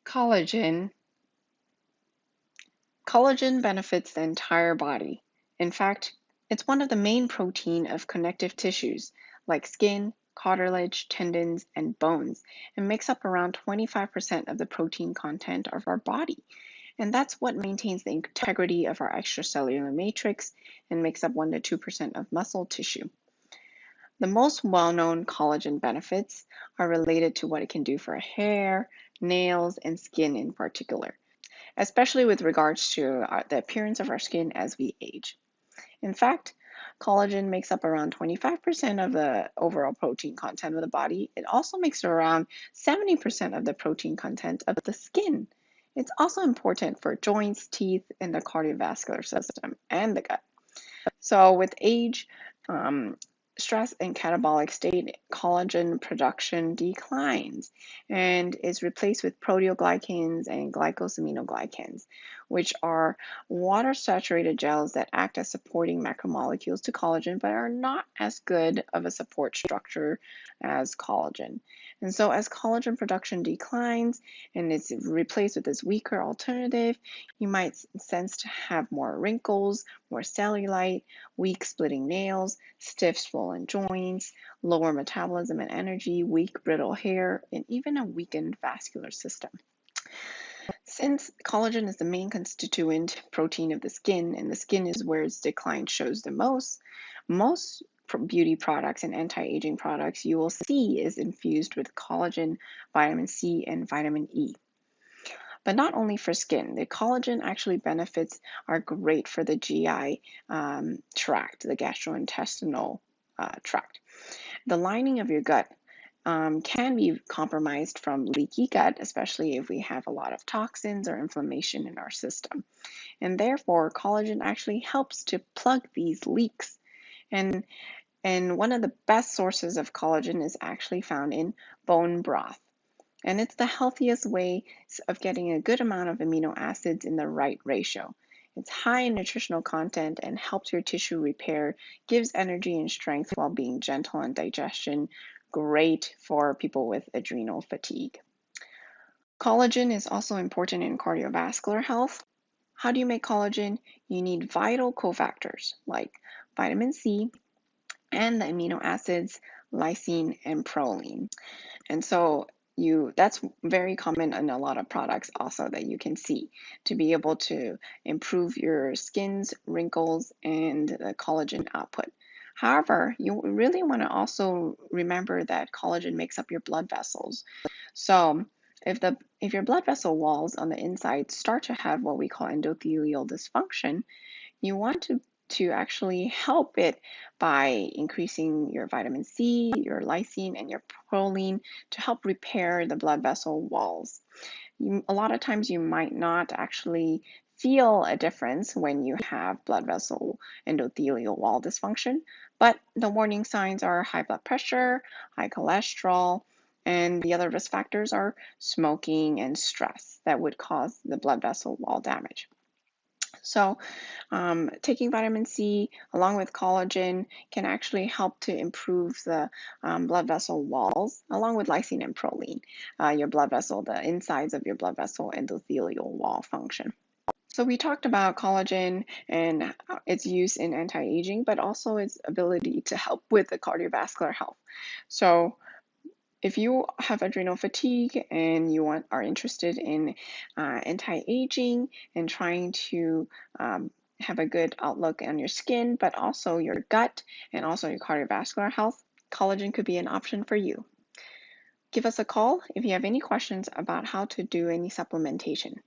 Collagen. Collagen benefits the entire body. In fact, it's one of the main protein of connective tissues like skin, cartilage, tendons, and bones, and makes up around 25% of the protein content of our body. And that's what maintains the integrity of our extracellular matrix and makes up 1 to 2% of muscle tissue. The most well-known collagen benefits are related to what it can do for hair, nails, and skin in particular, especially with regards to the appearance of our skin as we age. In fact, collagen makes up around 25% of the overall protein content of the body. It also makes around 70% of the protein content of the skin. It's also important for joints, teeth, and the cardiovascular system and the gut. So with age, um, stress and catabolic state, collagen production declines and is replaced with proteoglycans and glycosaminoglycans, which are water-saturated gels that act as supporting macromolecules to collagen, but are not as good of a support structure as collagen. And so as collagen production declines and is replaced with this weaker alternative, you might sense to have more wrinkles, more cellulite, weak splitting nails, stiff swollen joints, lower metabolism and energy, weak brittle hair, and even a weakened vascular system. Since collagen is the main constituent protein of the skin, and the skin is where its decline shows the most beauty products and anti-aging products you will see is infused with collagen, vitamin C, and vitamin E. But not only for skin, the collagen actually benefits are great for the GI tract, the gastrointestinal tract. The lining of your gut can be compromised from leaky gut, especially if we have a lot of toxins or inflammation in our system. And therefore, collagen actually helps to plug these leaks. And, and one of the best sources of collagen is actually found in bone broth. And it's the healthiest way of getting a good amount of amino acids in the right ratio. It's high in nutritional content and helps your tissue repair, gives energy and strength while being gentle on digestion. Great for people with adrenal fatigue. Collagen is also important in cardiovascular health. How do you make collagen? You need vital cofactors like vitamin C and the amino acids lysine and proline. And so that's very common in a lot of products also that you can see to be able to improve your skin's wrinkles and the collagen output. However, you really want to also remember that collagen makes up your blood vessels. So if your blood vessel walls on the inside start to have what we call endothelial dysfunction, you want to actually help it by increasing your vitamin C, your lysine, and your proline to help repair the blood vessel walls. A lot of times you might not actually feel a difference when you have blood vessel endothelial wall dysfunction, but the warning signs are high blood pressure, high cholesterol, and the other risk factors are smoking and stress that would cause the blood vessel wall damage. So, taking vitamin C along with collagen can actually help to improve the blood vessel walls, along with lysine and proline, the insides of your blood vessel endothelial wall function. So we talked about collagen and its use in anti-aging, but also its ability to help with the cardiovascular health. So if you have adrenal fatigue and are interested in anti-aging and trying to have a good outlook on your skin, but also your gut and also your cardiovascular health, collagen could be an option for you. Give us a call if you have any questions about how to do any supplementation.